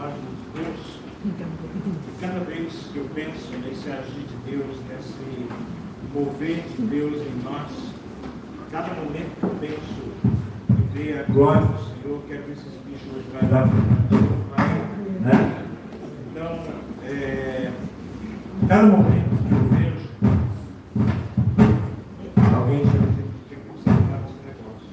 imagem de Deus. E cada vez que eu penso nesse agir de Deus, nesse mover de Deus em nós, cada momento que eu penso em ver a glória do Senhor, quero ver esses bichos hoje vai dar né? Então, cada momento que eu vejo alguém tinha que observar esse negócio.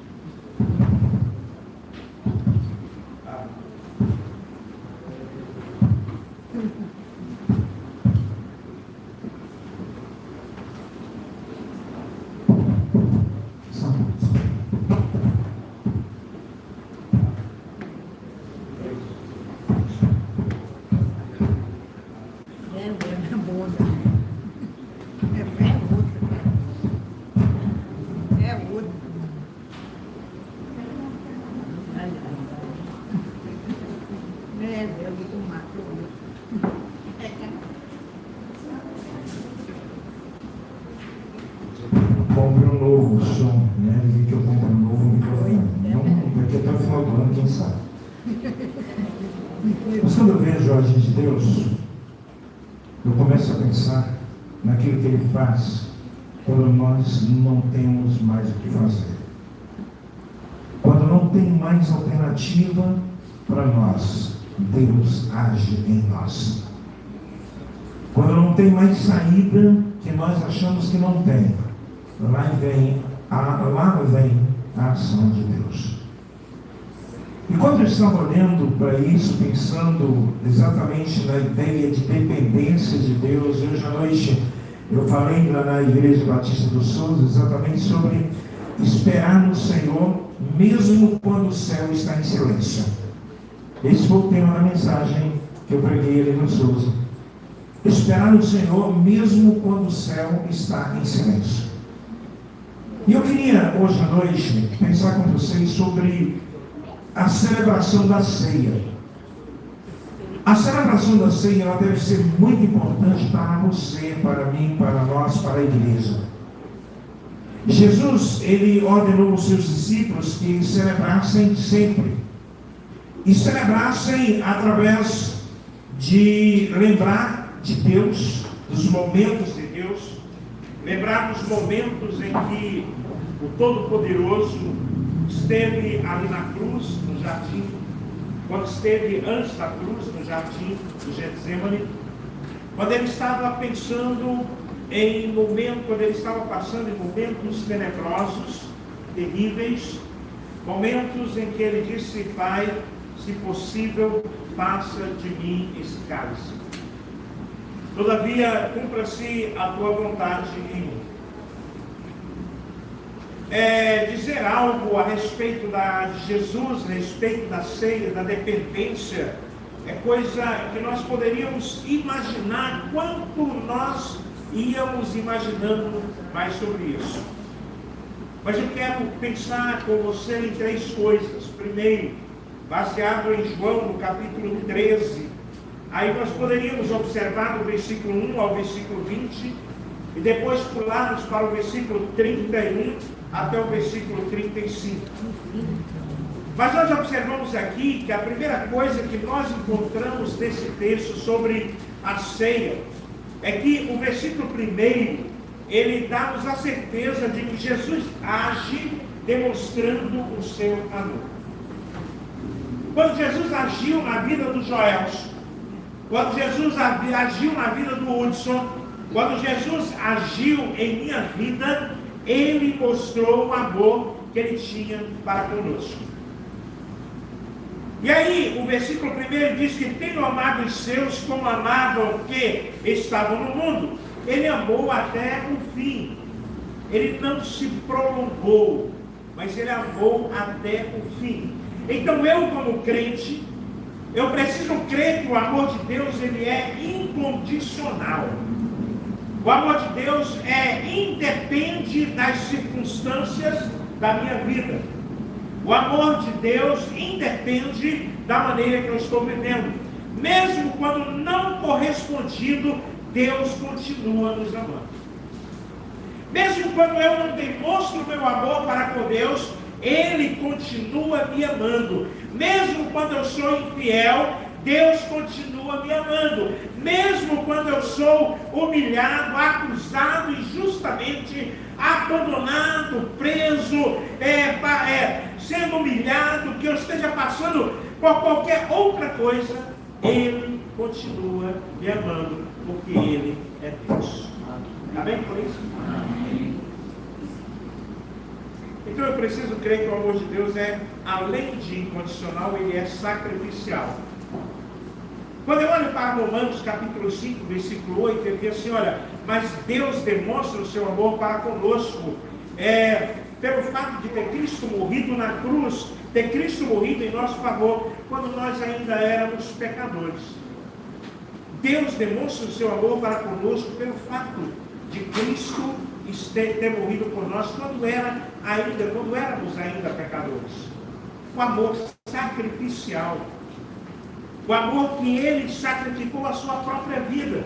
Compre um novo som, né? E que eu compre um novo microfone. Não, daqui até o final do ano, quem sabe. Mas quando eu vejo a agir de Deus, eu começo a pensar naquilo que Ele faz quando nós não temos mais o que fazer. Quando não tem mais alternativa para nós, Deus age em nós. Quando não tem mais saída que nós achamos que não tem, lá vem a ação de Deus. E quando eu estava olhando para isso, pensando exatamente na ideia de dependência de Deus, hoje à noite eu falei lá na Igreja Batista do Souza exatamente sobre esperar no Senhor, mesmo quando o céu está em silêncio. Esse foi o tema da mensagem que eu preguei ali no Souza. Esperar no Senhor, mesmo quando o céu está em silêncio. E eu queria, hoje à noite, pensar com vocês sobre a celebração da ceia. A celebração da ceia, ela deve ser muito importante para você, para mim, para nós, para a igreja. Jesus, ele ordenou aos seus discípulos que celebrassem sempre. E celebrassem através de lembrar de Deus, dos momentos de Deus, lembrar dos momentos em que o Todo-Poderoso esteve ali na cruz, no jardim, quando esteve antes da cruz, no jardim do Getsemane, quando ele estava pensando em momentos, quando ele estava passando em momentos tenebrosos, terríveis, momentos em que ele disse: Pai, se possível, passa de mim esse cálice. Todavia, cumpra-se a tua vontade em mim. Dizer algo a respeito de Jesus, a respeito da ceia, da dependência, é coisa que nós poderíamos imaginar quanto nós íamos imaginando mais sobre isso. Mas eu quero pensar com você em três coisas. Primeiro, baseado em João, no capítulo 13, aí nós poderíamos observar do versículo 1 ao versículo 20, e depois pularmos para o versículo 31 até o versículo 35. Mas nós observamos aqui que a primeira coisa que nós encontramos nesse texto sobre a ceia é que o versículo 1, ele dá-nos a certeza de que Jesus age demonstrando o seu amor. Quando Jesus agiu na vida do Joelson, quando Jesus agiu na vida do Hudson, quando Jesus agiu em minha vida, Ele mostrou o amor que Ele tinha para conosco. E aí, o versículo 1 diz que tendo amado os seus como amavam que estavam no mundo, Ele amou até o fim. Ele não se prolongou, mas Ele amou até o fim. Então eu, como crente, eu preciso crer que o amor de Deus, ele é incondicional. O amor de Deus independe das circunstâncias da minha vida. O amor de Deus independe da maneira que eu estou vivendo. Mesmo quando não correspondido, Deus continua nos amando. Mesmo quando eu não demonstro o meu amor para com Deus, Ele continua me amando. Mesmo quando eu sou infiel, Deus continua me amando, mesmo quando eu sou humilhado, acusado injustamente, abandonado, preso, sendo humilhado, que eu esteja passando por qualquer outra coisa, Ele continua me amando, porque Ele é Deus. Amém por isso? Amém. Então eu preciso crer que o amor de Deus é, além de incondicional, ele é sacrificial. Quando eu olho para Romanos capítulo 5, versículo 8, ele diz assim, olha, mas Deus demonstra o seu amor para conosco, pelo fato de ter Cristo morrido na cruz, ter Cristo morrido em nosso favor, quando nós ainda éramos pecadores. Deus demonstra o seu amor para conosco pelo fato de Cristo ter morrido por nós quando éramos ainda pecadores. O amor sacrificial. O amor que Ele sacrificou a sua própria vida.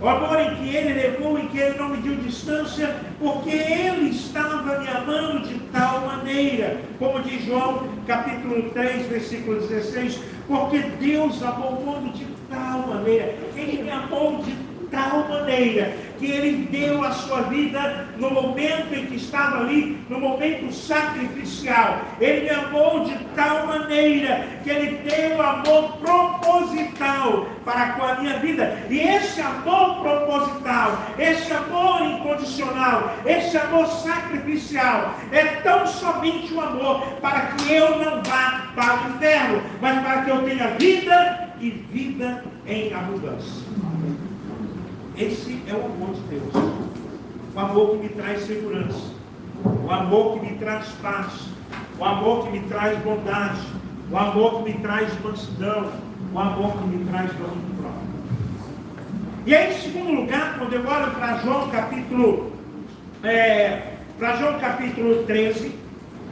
O amor em que Ele levou, em que Ele não mediu distância, porque Ele estava me amando de tal maneira, como diz João capítulo 3, versículo 16, porque Deus amou o mundo de tal maneira, Ele me amou de tal maneira, que Ele deu a sua vida no momento em que estava ali, no momento sacrificial. Ele me amou de tal maneira, que Ele deu amor proposital para com a minha vida. E esse amor proposital, esse amor incondicional, esse amor sacrificial, é tão somente um amor para que eu não vá para o inferno, mas para que eu tenha vida e vida em abundância. Esse é o amor de Deus. O amor que me traz segurança. O amor que me traz paz. O amor que me traz bondade. O amor que me traz mansidão. O amor que me traz domínio próprio. E aí, em segundo lugar, quando eu olho para João capítulo 13,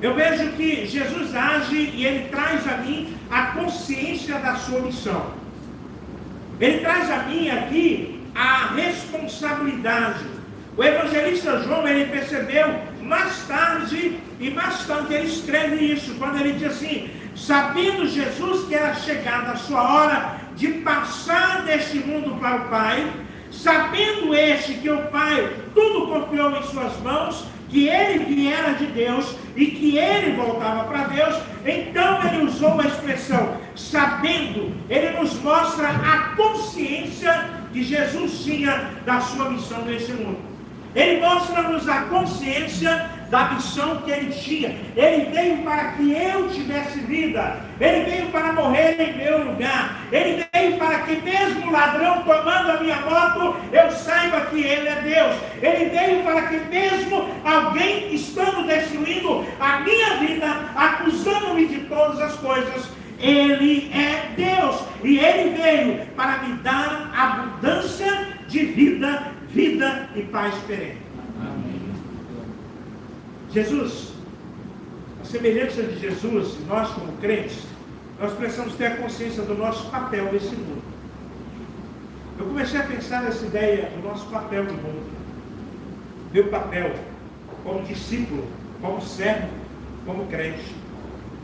eu vejo que Jesus age e Ele traz a mim a consciência da sua missão. Ele traz a mim aqui a responsabilidade. O evangelista João, ele percebeu mais tarde ele escreve isso, quando ele diz assim, sabendo Jesus que era chegada a sua hora de passar deste mundo para o Pai, sabendo este que o Pai tudo confiou em suas mãos, que ele viera de Deus e que ele voltava para Deus, então ele usou a expressão sabendo. Ele nos mostra a consciência que Jesus tinha da sua missão nesse mundo. Ele mostra-nos a consciência da missão que ele tinha. Ele veio para que eu tivesse vida. Ele veio para morrer em meu lugar. Ele veio para que mesmo o ladrão tomando a minha moto, eu saiba que ele é Deus. Ele veio para que mesmo alguém estando destruindo a minha vida, acusando-me de todas as coisas, Ele é Deus. E Ele veio para me dar abundância de vida, vida e paz perene. Jesus, a semelhança de Jesus, nós como crentes, nós precisamos ter a consciência do nosso papel nesse mundo. Eu comecei a pensar nessa ideia do nosso papel no mundo. Meu papel como discípulo, como servo, como crente.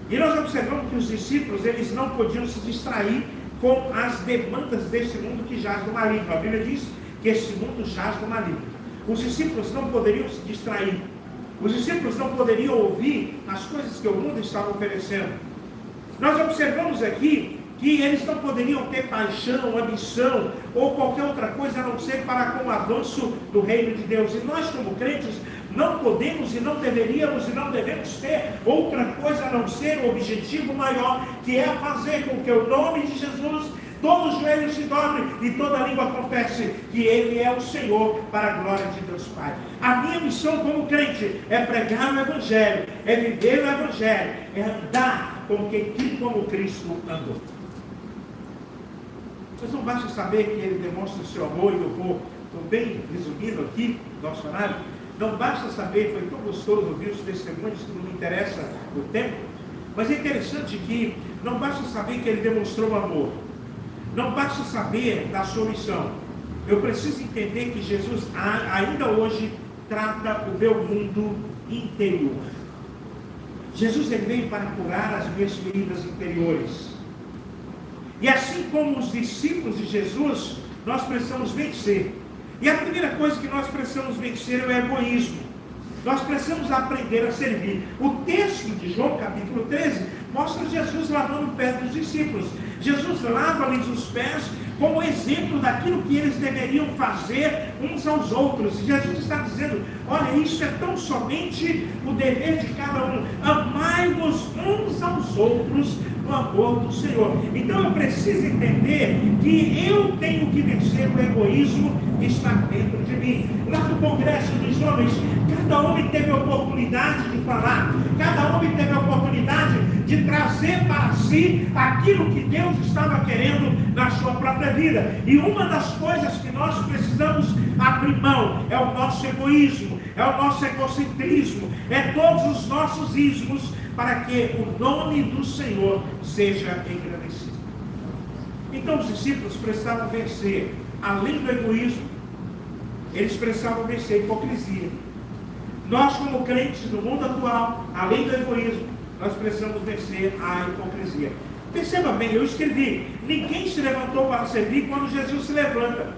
E nós observamos que os discípulos, eles não podiam se distrair com as demandas desse mundo que jaz no maligno. A Bíblia diz que esse mundo jaz no maligno. Os discípulos não poderiam se distrair. Os discípulos não poderiam ouvir as coisas que o mundo estava oferecendo. Nós observamos aqui que eles não poderiam ter paixão, ambição ou qualquer outra coisa a não ser para com o avanço do reino de Deus. E nós como crentes não podemos e não deveríamos e não devemos ter outra coisa a não ser o objetivo maior, que é fazer com que o nome de Jesus, todo o joelho se dobre e toda a língua confesse que Ele é o Senhor, para a glória de Deus Pai. A minha missão como crente é pregar o Evangelho, é viver o Evangelho, é andar como Cristo andou. Mas não basta saber que Ele demonstra o seu amor, e eu vou bem resumindo aqui, nosso horário. Não basta saber, foi tão gostoso ouvir os testemunhos, que não me interessa o tempo, mas é interessante que não basta saber que Ele demonstrou amor. Não basta saber da sua missão. Eu preciso entender que Jesus ainda hoje trata o meu mundo interior. Jesus veio para curar as minhas feridas interiores. E assim como os discípulos de Jesus, nós precisamos vencer. E a primeira coisa que nós precisamos vencer é o egoísmo. Nós precisamos aprender a servir. O texto de João, capítulo 13, mostra Jesus lavando o pé dos discípulos. Jesus lava-lhes os pés como exemplo daquilo que eles deveriam fazer uns aos outros. E Jesus está dizendo, olha, isso é tão somente o dever de cada um. Amai-vos uns aos outros no amor do Senhor. Então eu preciso entender que eu tenho que vencer o egoísmo que está dentro de mim. Lá no Congresso dos Homens, cada homem teve a oportunidade de falar, cada homem teve a oportunidade de trazer para si aquilo que Deus estava querendo na sua própria vida. E uma das coisas que nós precisamos abrir mão é o nosso egoísmo, é o nosso egocentrismo, é todos os nossos ismos, para que o nome do Senhor seja engrandecido. Então os discípulos precisavam vencer, além do egoísmo, eles precisavam vencer a hipocrisia. Nós, como crentes no mundo atual, além do egoísmo, nós precisamos vencer a hipocrisia. Perceba bem, eu escrevi, ninguém se levantou para servir quando Jesus se levanta.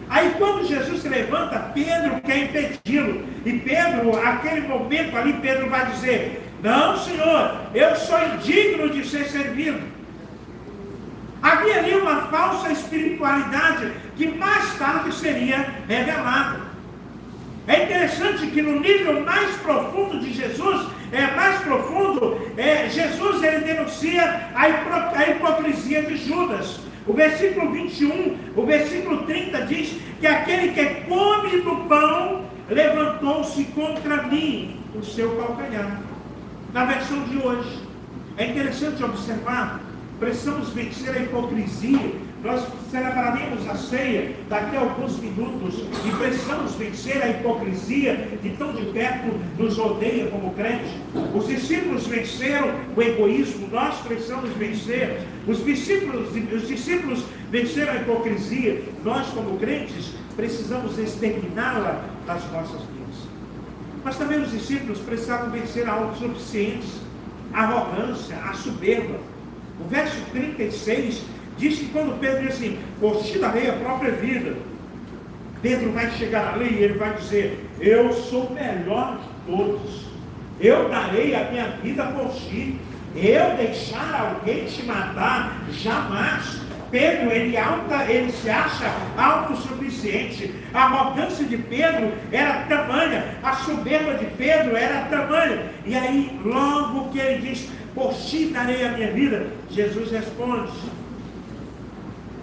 Aí quando Jesus se levanta, Pedro quer impedi-lo. E Pedro, naquele momento ali, Pedro vai dizer, não, Senhor, eu sou indigno de ser servido. Havia ali uma falsa espiritualidade que mais tarde seria revelada. É interessante que no nível mais profundo de Jesus, Jesus ele denuncia a hipocrisia de Judas. O versículo 21, o versículo 30 diz que aquele que come do pão levantou-se contra mim o seu calcanhar. Na versão de hoje, é interessante observar, precisamos vencer a hipocrisia. Nós celebraremos a ceia daqui a alguns minutos e precisamos vencer a hipocrisia que tão de perto nos odeia como crente. Os discípulos venceram o egoísmo, nós precisamos vencer. Os discípulos venceram a hipocrisia, nós como crentes precisamos exterminá-la das nossas vidas. Mas também os discípulos precisavam vencer a autossuficiência, a arrogância, a soberba. O verso 36 diz que quando Pedro diz assim, por ti darei a própria vida, Pedro vai chegar ali e ele vai dizer, eu sou o melhor de todos, eu darei a minha vida por ti, eu deixar alguém te matar, jamais. Pedro, ele se acha autossuficiente. A arrogância de Pedro era tamanha, a soberba de Pedro era tamanha. E aí, logo que ele diz, por ti darei a minha vida, Jesus responde,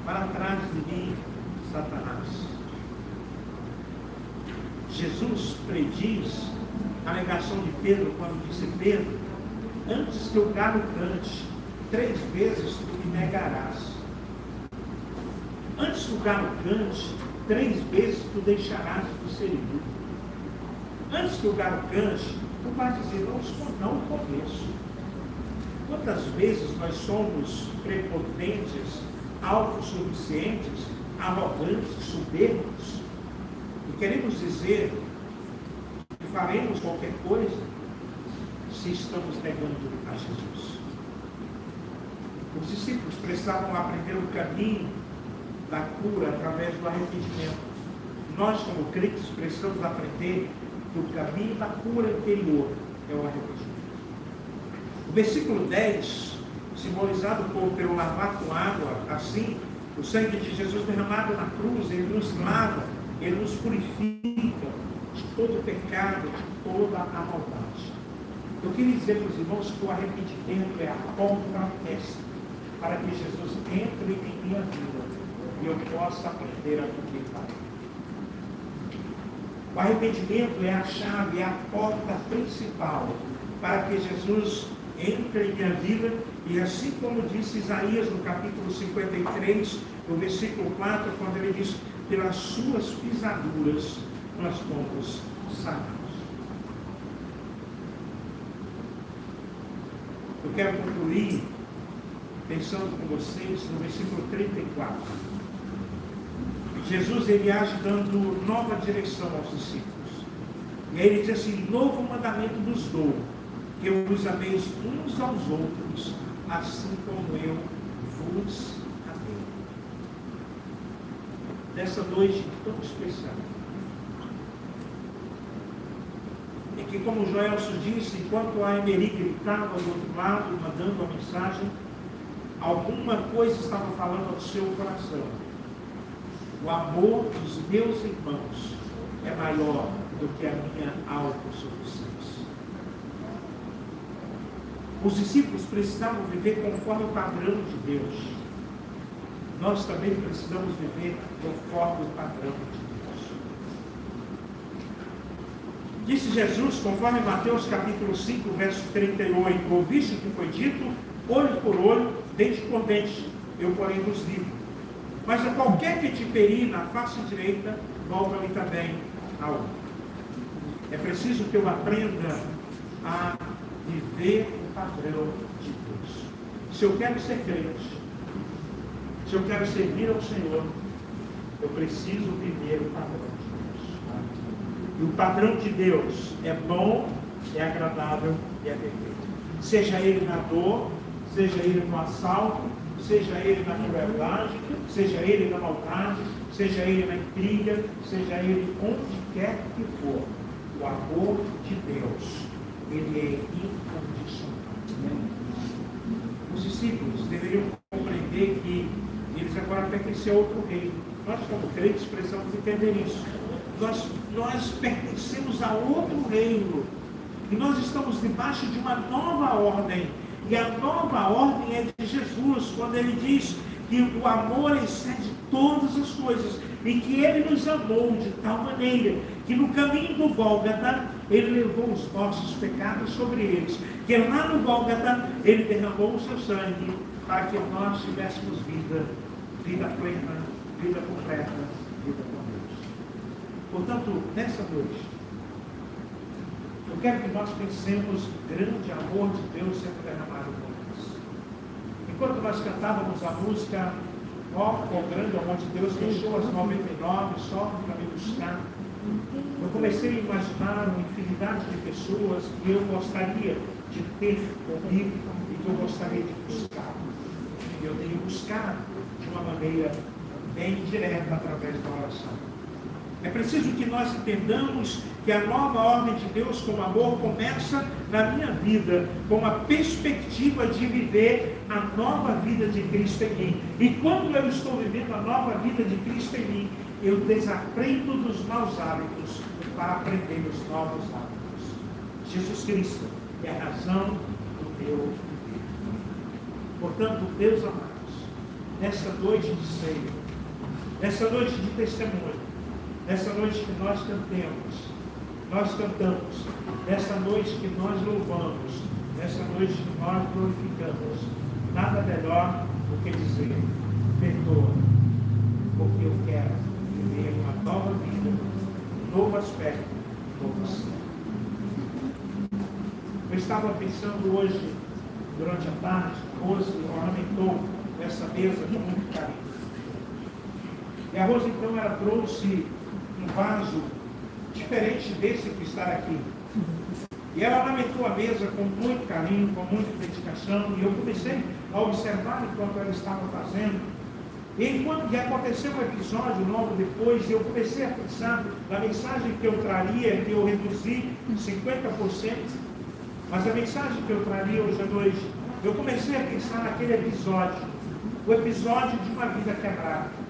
para trás de mim, Satanás. Jesus prediz a negação de Pedro quando disse, Pedro, antes que o galo cante, 3 vezes tu me negarás. Antes que o galo cante, 3 vezes tu deixarás de ser ido. Antes que o galo cante, tu vais dizer, não conheço. Quantas vezes nós somos prepotentes, autossuficientes, arrogantes, soberbos, e queremos dizer que faremos qualquer coisa se estamos negando a Jesus. Os discípulos precisavam aprender o caminho da cura através do arrependimento. Nós, como crentes, precisamos aprender que o caminho da cura interior é o arrependimento. O versículo 10, simbolizado pelo lavar com água, assim, o sangue de Jesus derramado na cruz, ele nos lava, ele nos purifica de todo o pecado, de toda a maldade. Eu queria dizer para os irmãos que o arrependimento é a porta para que Jesus entre em minha vida e eu possa aprender a viver para ele. O arrependimento é a chave, é a porta principal para que Jesus entre em minha vida, e assim como disse Isaías no capítulo 53, no versículo 4, quando ele diz, pelas suas pisaduras nós fomos sarados. Eu quero concluir pensando com vocês no versículo 34. Jesus, ele age dando nova direção aos discípulos. E aí ele diz assim, novo mandamento vos dou, que vos ameis uns aos outros, assim como eu vos amei. Nessa noite tão especial, em que, como o Joelson disse, enquanto a Emery gritava do outro lado, mandando a mensagem, alguma coisa estava falando ao seu coração. O amor dos meus irmãos é maior do que a minha autossuficiência. Os discípulos precisavam viver conforme o padrão de Deus. Nós também precisamos viver conforme o padrão de Deus. Disse Jesus, conforme Mateus capítulo 5, verso 38, ouviste o que foi dito, olho por olho, dente por dente, eu porém vos digo. Mas a qualquer que te ferir na face direita, volta-lhe também a outra. É preciso que eu aprenda a viver o padrão de Deus. Se eu quero ser crente, se eu quero servir ao Senhor, eu preciso viver o padrão de Deus. E o padrão de Deus é bom, é agradável e é perfeito. Seja ele na dor, seja ele no assalto, seja ele na crueldade, seja ele na maldade, seja ele na intriga, seja ele onde quer que for, o amor de Deus, ele é incondicional. Os discípulos deveriam compreender que eles agora pertencem a outro reino. Nós, como crentes, precisamos entender isso. Nós pertencemos a outro reino. E nós estamos debaixo de uma nova ordem. E a nova ordem é de Jesus, quando ele diz que o amor excede todas as coisas. E que ele nos amou de tal maneira que no caminho do Gólgota, ele levou os nossos pecados sobre eles. Que lá no Gólgota, ele derramou o seu sangue para que nós tivéssemos vida plena, vida completa, vida com Deus. Portanto, nessa noite, eu quero que nós pensemos o grande amor de Deus sendo derramado por nós. Enquanto nós cantávamos a música, ó, o grande amor de Deus deixou as 99 só para me buscar, eu comecei a imaginar uma infinidade de pessoas que eu gostaria de ter comigo e que eu gostaria de buscar. E eu tenho buscado de uma maneira bem direta através da oração. É preciso que nós entendamos que a nova ordem de Deus com amor começa na minha vida, com a perspectiva de viver a nova vida de Cristo em mim. E quando eu estou vivendo a nova vida de Cristo em mim, eu desaprendo dos maus hábitos para aprender os novos hábitos. Jesus Cristo é a razão do meu viver. Portanto, Deus amados, nessa noite de ceia, nessa noite de testemunho, nessa noite que nós cantamos, nessa noite que nós louvamos, nessa noite que nós glorificamos, nada melhor do que dizer, perdoa, porque eu quero viver uma nova vida, um novo aspecto, um novo ser. Eu estava pensando hoje, durante a tarde, Rose ornamentou essa mesa com muito carinho. E a Rose, então, ela trouxe um vaso diferente desse que está aqui. E ela ornamentou a mesa com muito carinho, com muita dedicação, e eu comecei a observar enquanto ela estava fazendo. E enquanto que aconteceu um episódio logo depois, eu comecei a pensar na mensagem que eu traria, que eu reduzi 50%, mas a mensagem que eu traria hoje à noite, eu comecei a pensar naquele episódio, o episódio de uma vida quebrada.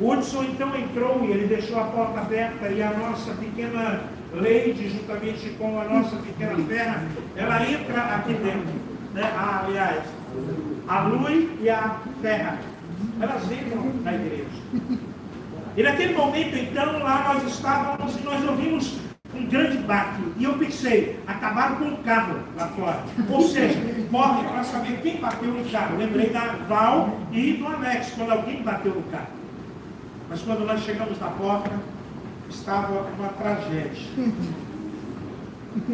O Hudson então entrou e ele deixou a porta aberta e a nossa pequena Leide, juntamente com a nossa pequena Ferra, ela entra aqui dentro. Né? Aliás, a Lui e a Ferra, elas entram na igreja. E naquele momento então, lá nós estávamos e nós ouvimos um grande baque. E eu pensei, acabaram com o carro lá fora. Ou seja, morre para saber quem bateu no carro. Lembrei da Val e do Alex, quando alguém bateu no carro. Mas quando nós chegamos na porta, estava uma tragédia.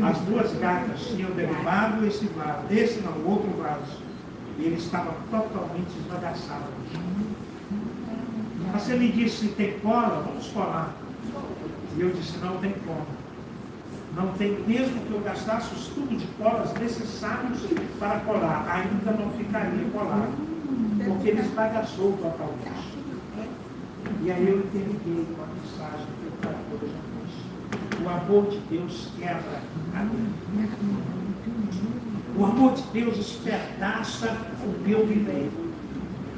As duas gatas tinham derrubado esse vaso, esse não, o outro vaso. E ele estava totalmente esbagaçado. Você me disse, tem cola? Vamos colar. E eu disse, não tem como. Não tem, mesmo que eu gastasse os tubos de colas necessários para colar, ainda não ficaria colado, porque ele esbagaçou totalmente. E aí eu entendi com a mensagem que eu quero hoje. O amor de Deus quebra a minha. O amor de Deus espedaça o meu viver.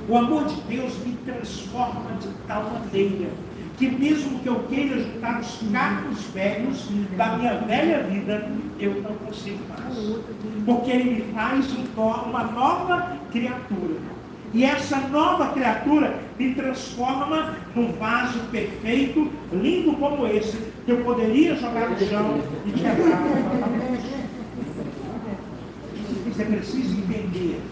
O amor de Deus me transforma de tal maneira que mesmo que eu queira juntar os cacos velhos da minha velha vida, eu não consigo mais. Porque Ele me faz uma nova criatura. E essa nova criatura me transforma num vaso perfeito, lindo como esse, que eu poderia jogar no chão e quebrar. Você precisa entender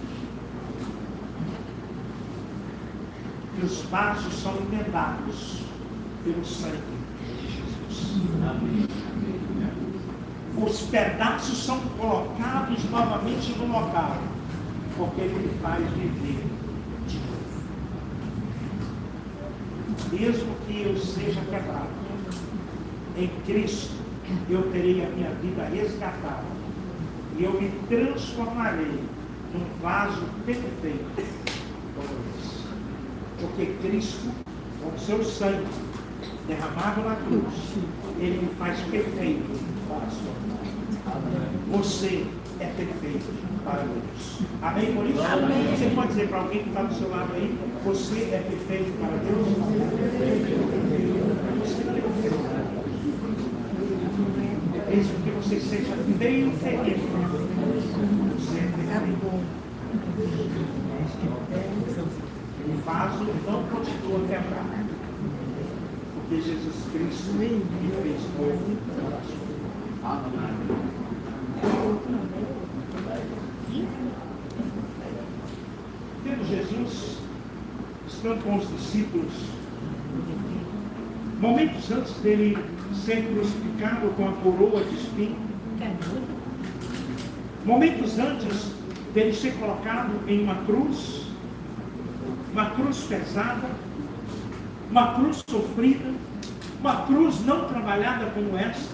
que os vasos são emendados pelo sangue de Jesus. Os pedaços são colocados novamente no local, porque Ele me faz viver de novo. Mesmo que eu seja quebrado, em Cristo eu terei a minha vida resgatada e eu me transformarei num vaso perfeito como esse. Porque Cristo, com o seu sangue derramado na cruz, Ele me faz perfeito para a sua vida. Você é perfeito para Deus. Amém por isso? Amém. Você pode dizer para alguém que está do seu lado aí, você é perfeito para Deus? Mesmo que você seja bem feliz, você é perfeito. O vaso não continua quebrado, porque Jesus Cristo me fez novo coração. Tendo Jesus, estando com os discípulos, momentos antes dele ser crucificado com a coroa de espinho, momentos antes dele ser colocado em uma cruz pesada, uma cruz sofrida, uma cruz não trabalhada como essa,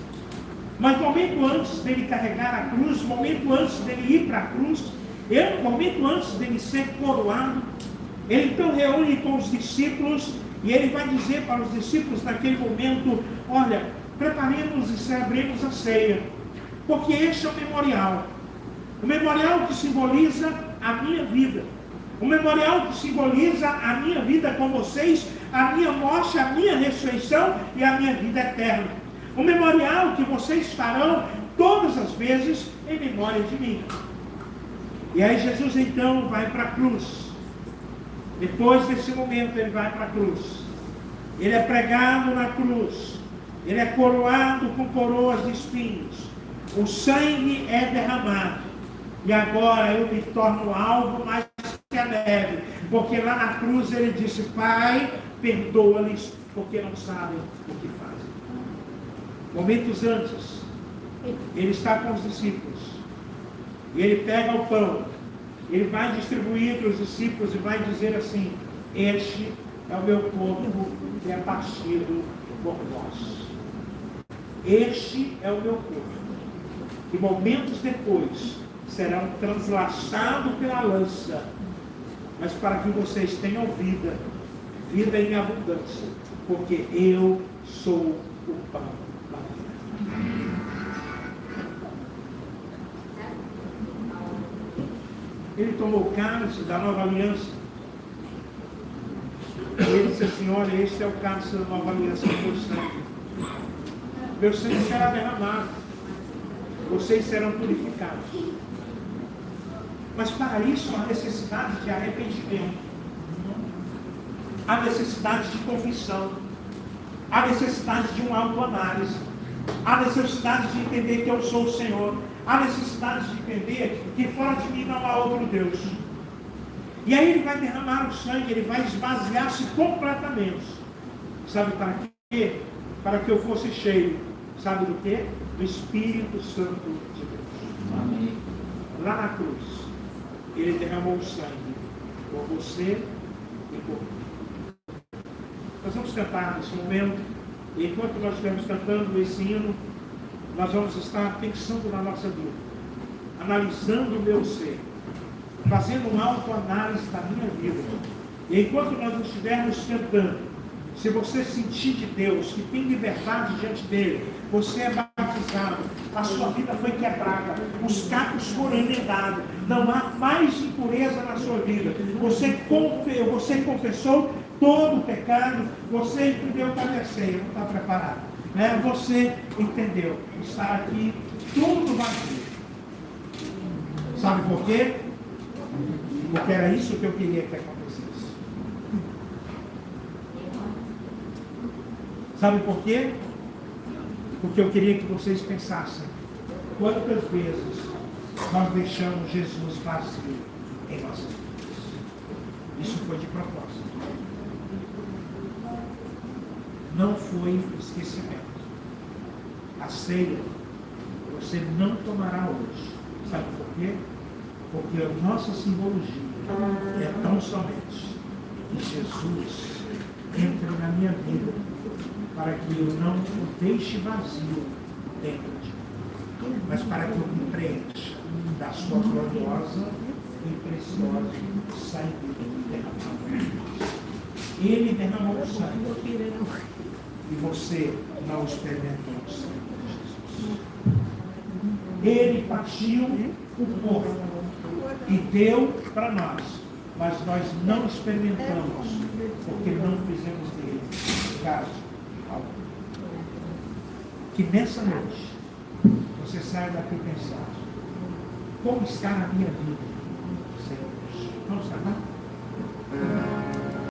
mas momento antes dele carregar a cruz, momento antes dele ir para a cruz, momento antes dele ser coroado, ele então reúne com os discípulos e ele vai dizer para os discípulos naquele momento: olha, preparemos e celebremos a ceia, porque este é o memorial que simboliza a minha vida, o memorial que simboliza a minha vida com vocês, a minha morte, a minha ressurreição e a minha vida eterna. O memorial que vocês farão todas as vezes em memória de mim. E aí Jesus então vai para a cruz. Depois desse momento ele vai para a cruz. Ele é pregado na cruz. Ele é coroado com coroas de espinhos. O sangue é derramado. E agora eu me torno alvo mais que a neve. Porque lá na cruz ele disse: Pai, perdoa-lhes, porque não sabem o que fazem. Momentos antes, ele está com os discípulos. E ele pega o pão. Ele vai distribuir para os discípulos e vai dizer assim: este é o meu corpo que é partido por vós. Este é o meu corpo. E momentos depois serão translaçados pela lança. Mas para que vocês tenham vida, vida em abundância. Porque eu sou o pão da vida. Ele tomou o cálice da nova aliança. E ele disse assim: olha, este é o cálice da nova aliança do meu sangue. Meu sangue será derramado. Vocês serão purificados. Mas para isso há necessidade de arrependimento. Há necessidade de confissão. Há necessidade de uma autoanálise. Há necessidade de entender que eu sou o Senhor. Há necessidade de entender que fora de mim não há outro Deus. E aí ele vai derramar o sangue, ele vai esvaziar-se completamente. Sabe para quê? Para que eu fosse cheio. Sabe do quê? Do Espírito Santo de Deus. Amém. Lá na cruz, ele derramou o sangue por você e por mim. Nós vamos cantar nesse momento. E enquanto nós estivermos cantando esse hino, nós vamos estar pensando na nossa vida, analisando o meu ser, fazendo uma autoanálise da minha vida. E enquanto nós estivermos cantando, se você sentir de Deus que tem liberdade diante dele, você é batizado, a sua vida foi quebrada, os cacos foram emendados, não há mais impureza na sua vida, você confessou todo o pecado, você entendeu que a ceia não está preparada, né? Você entendeu, está aqui tudo vazio. Sabe por quê? Porque era isso que eu queria que acontecesse. Sabe por quê? Porque eu queria que vocês pensassem quantas vezes nós deixamos Jesus vazio em nossas vidas. Isso foi de propósito. Não foi esquecimento. A ceia você não tomará hoje. Sabe por quê? Porque a nossa simbologia é tão somente que Jesus entre na minha vida para que eu não o deixe vazio dentro de mim, mas para que eu me preencha da sua gloriosa e preciosa saideira derramada. Ele derramou o sangue e você não experimentou o sangue de Jesus. Ele partiu o corpo e deu para nós, mas nós não experimentamos porque não fizemos dele caso algum. Que nessa noite você saia daqui pensando: como está a minha vida, Senhor? Vamos cantar?